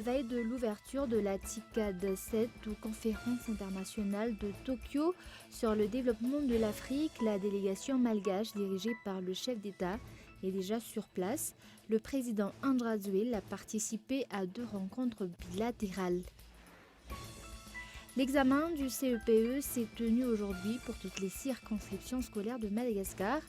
la veille de l'ouverture de la TICAD 7 ou conférence internationale de Tokyo sur le développement de l'Afrique, la délégation malgache dirigée par le chef d'État est déjà sur place. Le président Andrazoel a participé à 2 rencontres bilatérales. L'examen du CEPE s'est tenu aujourd'hui pour toutes les circonscriptions scolaires de Madagascar.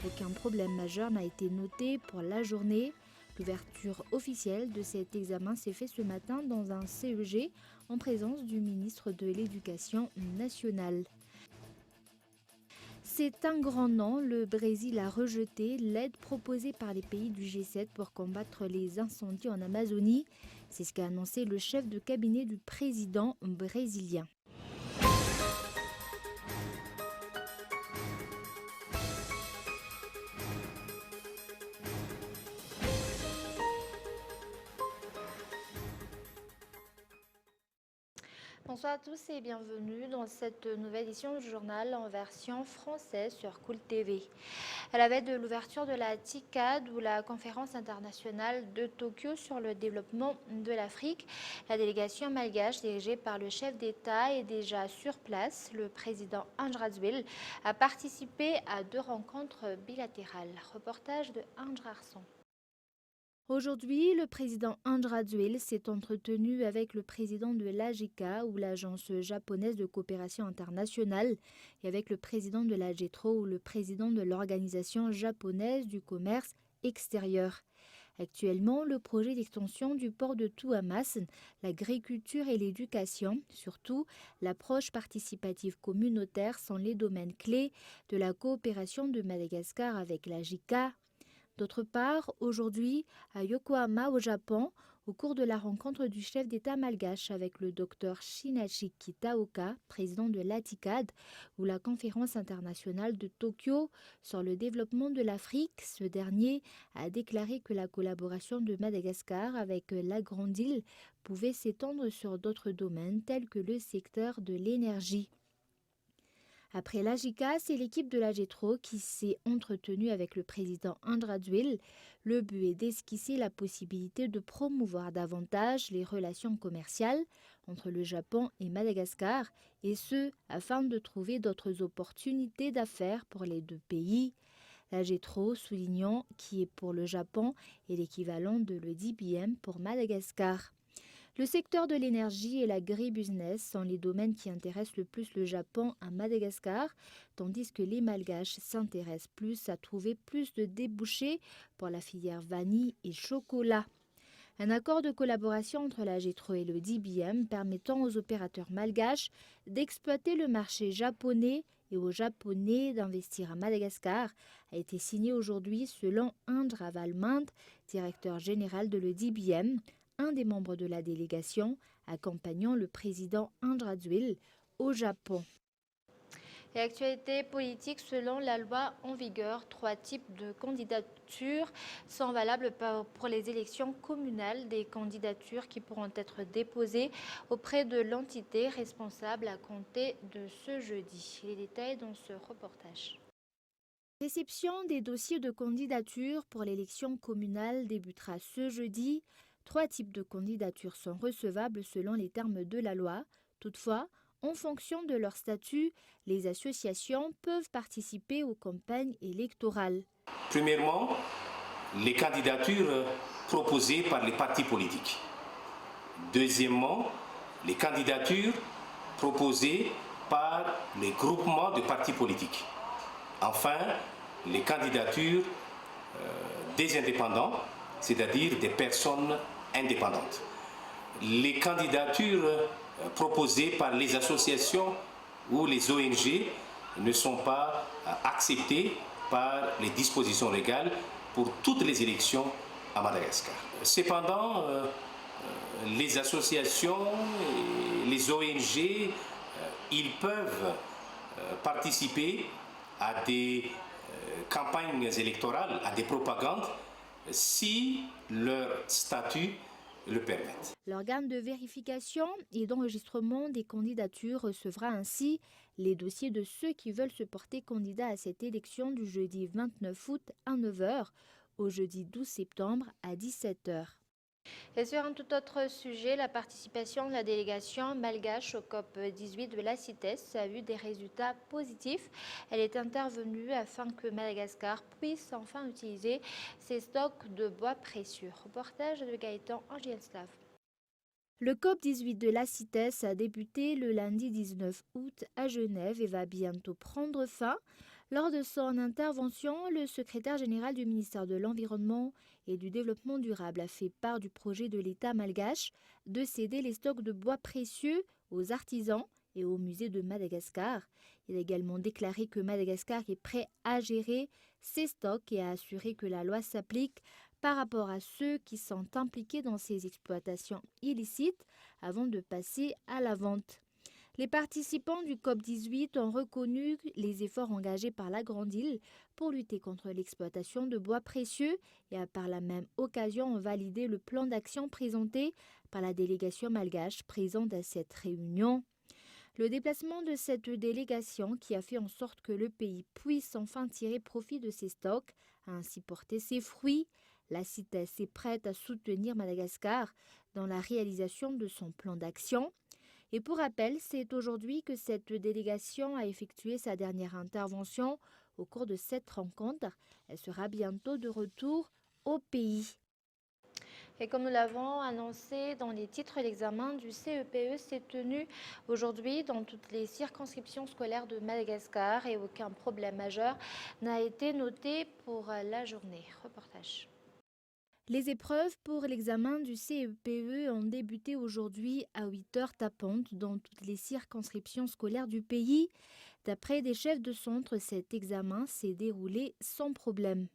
Aucun problème majeur n'a été noté pour la journée. L'ouverture officielle de cet examen s'est faite ce matin dans un CEG en présence du ministre de l'Éducation nationale. C'est un grand non, le Brésil a rejeté l'aide proposée par les pays du G7 pour combattre les incendies en Amazonie. C'est ce qu'a annoncé le chef de cabinet du président brésilien. Bonsoir à tous et bienvenue dans cette nouvelle édition du journal en version française sur Cool TV. À la veille de l'ouverture de la TICAD ou la conférence internationale de Tokyo sur le développement de l'Afrique, la délégation malgache dirigée par le chef d'État est déjà sur place. Le président Andrazoel a participé à 2 rencontres bilatérales. Reportage de Andrarson. Aujourd'hui, le président Andrazoel s'est entretenu avec le président de l'AJICA ou l'Agence japonaise de coopération internationale et avec le président de la JETRO ou le président de l'Organisation japonaise du commerce extérieur. Actuellement, le projet d'extension du port de Tuamas, l'agriculture et l'éducation, surtout l'approche participative communautaire sont les domaines clés de la coopération de Madagascar avec l'AJICA. D'autre part, aujourd'hui, à Yokohama, au Japon, au cours de la rencontre du chef d'État malgache avec le Dr Shinachi Kitaoka, président de l'ATICAD, ou la conférence internationale de Tokyo sur le développement de l'Afrique, ce dernier a déclaré que la collaboration de Madagascar avec la Grande Île pouvait s'étendre sur d'autres domaines tels que le secteur de l'énergie. Après l'AJICA, c'est l'équipe de la JETRO qui s'est entretenue avec le président Andrazoel. Le but est d'esquisser la possibilité de promouvoir davantage les relations commerciales entre le Japon et Madagascar, et ce, afin de trouver d'autres opportunités d'affaires pour les 2 pays. La JETRO, soulignant, qui est pour le Japon est l'équivalent de l'EDBM pour Madagascar. Le secteur de l'énergie et l'agribusiness sont les domaines qui intéressent le plus le Japon à Madagascar, tandis que les Malgaches s'intéressent plus à trouver plus de débouchés pour la filière vanille et chocolat. Un accord de collaboration entre la JETRO et le DBM permettant aux opérateurs malgaches d'exploiter le marché japonais et aux Japonais d'investir à Madagascar a été signé aujourd'hui selon Indra Valmand, directeur général de l'EDBM, un des membres de la délégation accompagnant le président Andrazoel au Japon. Et actualité politique, selon la loi en vigueur, 3 types de candidatures sont valables pour les élections communales, des candidatures qui pourront être déposées auprès de l'entité responsable à compter de ce jeudi. Les détails dans ce reportage. Réception des dossiers de candidature pour l'élection communale débutera ce jeudi. 3 types de candidatures sont recevables selon les termes de la loi. Toutefois, en fonction de leur statut, les associations peuvent participer aux campagnes électorales. Premièrement, les candidatures proposées par les partis politiques. Deuxièmement, les candidatures proposées par les groupements de partis politiques. Enfin, les candidatures des indépendants, c'est-à-dire des personnes indépendantes. Les candidatures proposées par les associations ou les ONG ne sont pas acceptées par les dispositions légales pour toutes les élections à Madagascar. Cependant, les associations et les ONG, ils peuvent participer à des campagnes électorales, à des propagandes, si leur statut le permet. L'organe de vérification et d'enregistrement des candidatures recevra ainsi les dossiers de ceux qui veulent se porter candidat à cette élection du jeudi 29 août à 9 h au jeudi 12 septembre à 17 h. Et sur un tout autre sujet, la participation de la délégation malgache au COP18 de la CITES a eu des résultats positifs. Elle est intervenue afin que Madagascar puisse enfin utiliser ses stocks de bois précieux. Reportage de Gaëtan Angielslav. Le COP18 de la CITES a débuté le lundi 19 août à Genève et va bientôt prendre fin. Lors de son intervention, le secrétaire général du ministère de l'Environnement et du Développement durable a fait part du projet de l'État malgache de céder les stocks de bois précieux aux artisans et au musée de Madagascar. Il a également déclaré que Madagascar est prêt à gérer ses stocks et à assurer que la loi s'applique par rapport à ceux qui sont impliqués dans ces exploitations illicites avant de passer à la vente. Les participants du COP18 ont reconnu les efforts engagés par la Grande Île pour lutter contre l'exploitation de bois précieux et a par la même occasion validé le plan d'action présenté par la délégation malgache présente à cette réunion. Le déplacement de cette délégation, qui a fait en sorte que le pays puisse enfin tirer profit de ses stocks, a ainsi porté ses fruits. La CITES est prête à soutenir Madagascar dans la réalisation de son plan d'action. Et pour rappel, c'est aujourd'hui que cette délégation a effectué sa dernière intervention au cours de cette rencontre. Elle sera bientôt de retour au pays. Et comme nous l'avons annoncé dans les titres, l'examen du CEPE s'est tenu aujourd'hui dans toutes les circonscriptions scolaires de Madagascar et aucun problème majeur n'a été noté pour la journée. Reportage. Les épreuves pour l'examen du CEPE ont débuté aujourd'hui à 8h tapantes dans toutes les circonscriptions scolaires du pays. D'après des chefs de centre, cet examen s'est déroulé sans problème.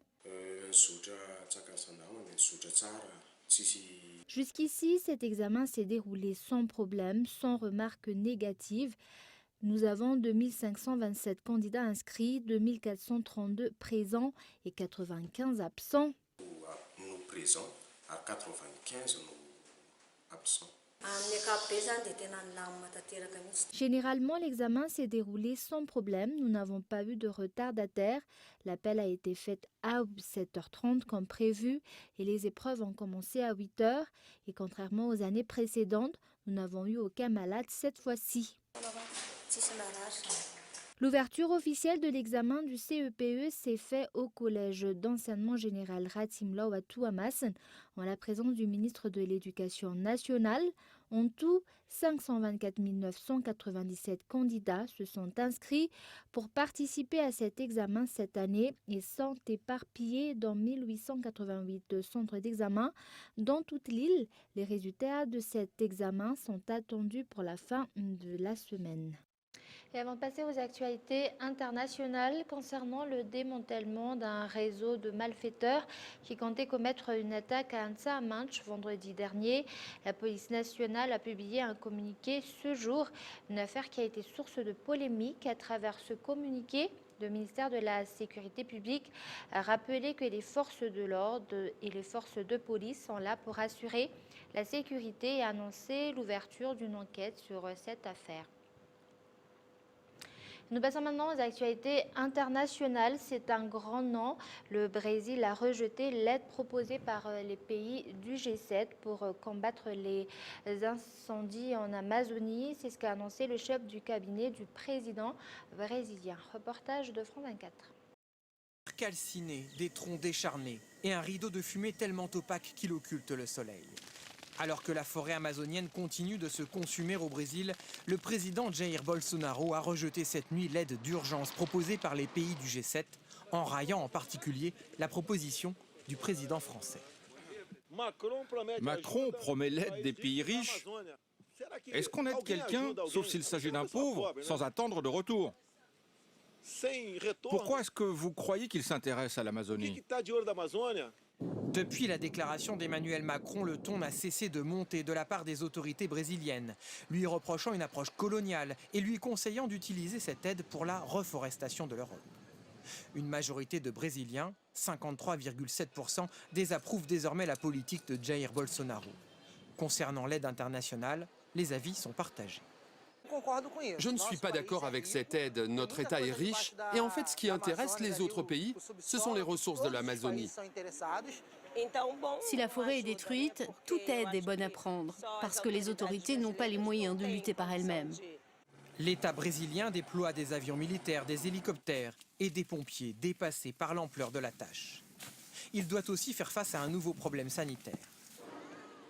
Jusqu'ici, cet examen s'est déroulé sans problème, sans remarques négatives. Nous avons 2527 candidats inscrits, 2432 présents et 95 absents. Présents à 95 absents. Généralement, l'examen s'est déroulé sans problème. Nous n'avons pas eu de retardataire. L'appel a été fait à 7h30 comme prévu et les épreuves ont commencé à 8h. Et contrairement aux années précédentes, nous n'avons eu aucun malade cette fois-ci. L'ouverture officielle de l'examen du CEPE s'est faite au collège d'enseignement général Ratimlau à Tuamasen en la présence du ministre de l'Éducation nationale. En tout, 524 997 candidats se sont inscrits pour participer à cet examen cette année et sont éparpillés dans 1888 centres d'examen dans toute l'île. Les résultats de cet examen sont attendus pour la fin de la semaine. Et avant de passer aux actualités internationales concernant le démantèlement d'un réseau de malfaiteurs qui comptait commettre une attaque à Ansa Amanch vendredi dernier, la police nationale a publié un communiqué ce jour, une affaire qui a été source de polémique. À travers ce communiqué, le ministère de la Sécurité publique a rappelé que les forces de l'ordre et les forces de police sont là pour assurer la sécurité et annoncer l'ouverture d'une enquête sur cette affaire. Nous passons maintenant aux actualités internationales. C'est un grand nom. Le Brésil a rejeté l'aide proposée par les pays du G7 pour combattre les incendies en Amazonie. C'est ce qu'a annoncé le chef du cabinet du président brésilien. Reportage de France 24. Calcinés, des troncs décharnés et un rideau de fumée tellement opaque qu'il occulte le soleil. Alors que la forêt amazonienne continue de se consumer au Brésil, le président Jair Bolsonaro a rejeté cette nuit l'aide d'urgence proposée par les pays du G7, en raillant en particulier la proposition du président français. Macron promet l'aide des pays riches. Est-ce qu'on aide quelqu'un, sauf s'il s'agit d'un pauvre, sans attendre de retour? Pourquoi est-ce que vous croyez qu'il s'intéresse à l'Amazonie? Depuis la déclaration d'Emmanuel Macron, le ton n'a cessé de monter de la part des autorités brésiliennes, lui reprochant une approche coloniale et lui conseillant d'utiliser cette aide pour la reforestation de l'Europe. Une majorité de Brésiliens, 53,7%, désapprouvent désormais la politique de Jair Bolsonaro. Concernant l'aide internationale, les avis sont partagés. Je ne suis pas d'accord avec cette aide. Notre État est riche et en fait ce qui intéresse les autres pays, ce sont les ressources de l'Amazonie. Si la forêt est détruite, toute aide est bonne à prendre, parce que les autorités n'ont pas les moyens de lutter par elles-mêmes. L'État brésilien déploie des avions militaires, des hélicoptères et des pompiers dépassés par l'ampleur de la tâche. Il doit aussi faire face à un nouveau problème sanitaire.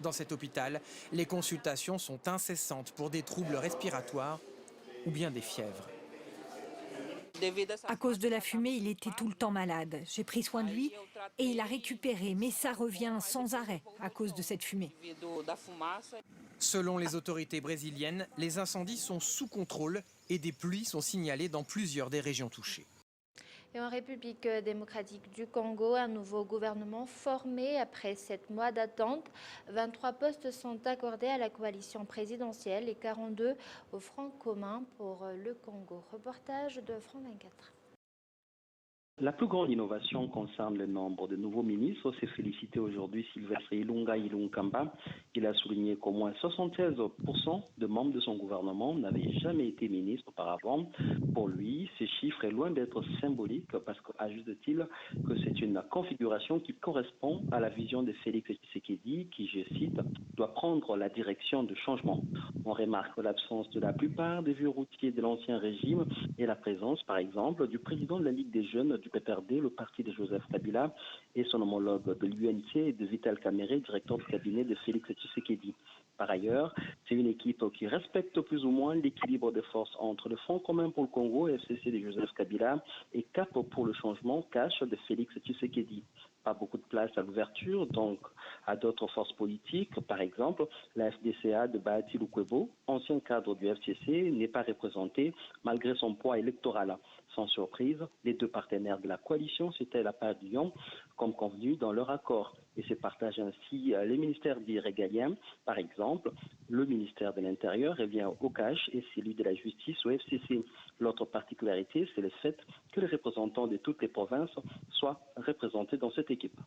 Dans cet hôpital, les consultations sont incessantes pour des troubles respiratoires ou bien des fièvres. À cause de la fumée, il était tout le temps malade. J'ai pris soin de lui et il a récupéré, mais ça revient sans arrêt à cause de cette fumée. Selon les autorités brésiliennes, les incendies sont sous contrôle et des pluies sont signalées dans plusieurs des régions touchées. Et en République démocratique du Congo, un nouveau gouvernement formé après 7 mois d'attente. 23 postes sont accordés à la coalition présidentielle et 42 au Front commun pour le Congo. Reportage de France 24. La plus grande innovation concerne le nombre de nouveaux ministres. S'est félicité aujourd'hui Sylvestre Ilunga Ilunkamba. Il a souligné qu'au moins 76% de membres de son gouvernement n'avaient jamais été ministres auparavant. Pour lui, ce chiffre est loin d'être symbolique parce qu'ajoute-t-il que c'est une configuration qui correspond à la vision de Félix Tshisekedi qui, je cite, doit prendre la direction du changement. On remarque l'absence de la plupart des vieux routiers de l'ancien régime et la présence, par exemple, du président de la Ligue des jeunes du PPRD, le parti de Joseph Kabila, et son homologue de l'UNC et de Vital Kamerhe, directeur du cabinet de Félix Tshisekedi. Par ailleurs, c'est une équipe qui respecte plus ou moins l'équilibre des forces entre le Front commun pour le Congo, FCC de Joseph Kabila, et CAP pour le changement, CACH de Félix Tshisekedi. Pas beaucoup de place à l'ouverture, donc à d'autres forces politiques. Par exemple, la FDCA de Bahati Lukwebo, ancien cadre du FCC, n'est pas représentée malgré son poids électoral. Sans surprise, les deux partenaires de la coalition s'étaient la part du lion, comme convenu dans leur accord, et se partagent ainsi les ministères dits régaliens. Par exemple, le ministère de l'Intérieur revient au CACH et celui de la Justice au FCC. L'autre particularité, c'est le fait que les représentants de toutes les provinces soient représentés dans cette équipe.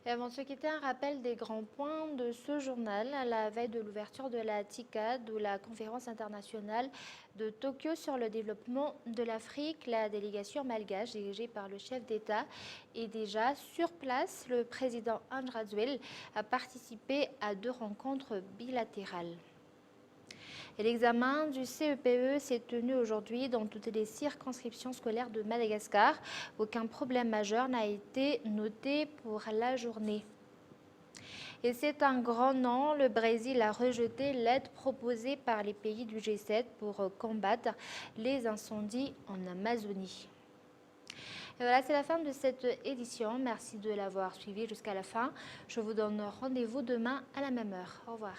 Et avant de se quitter, un rappel des grands points de ce journal à la veille de l'ouverture de la TICAD ou la conférence internationale de Tokyo sur le développement de l'Afrique. La délégation malgache dirigée par le chef d'État est déjà sur place. Le président Ange Radziwiłł a participé à 2 rencontres bilatérales. Et l'examen du CEPE s'est tenu aujourd'hui dans toutes les circonscriptions scolaires de Madagascar. Aucun problème majeur n'a été noté pour la journée. Et c'est un grand non. Le Brésil a rejeté l'aide proposée par les pays du G7 pour combattre les incendies en Amazonie. Et voilà, c'est la fin de cette édition. Merci de l'avoir suivi jusqu'à la fin. Je vous donne rendez-vous demain à la même heure. Au revoir.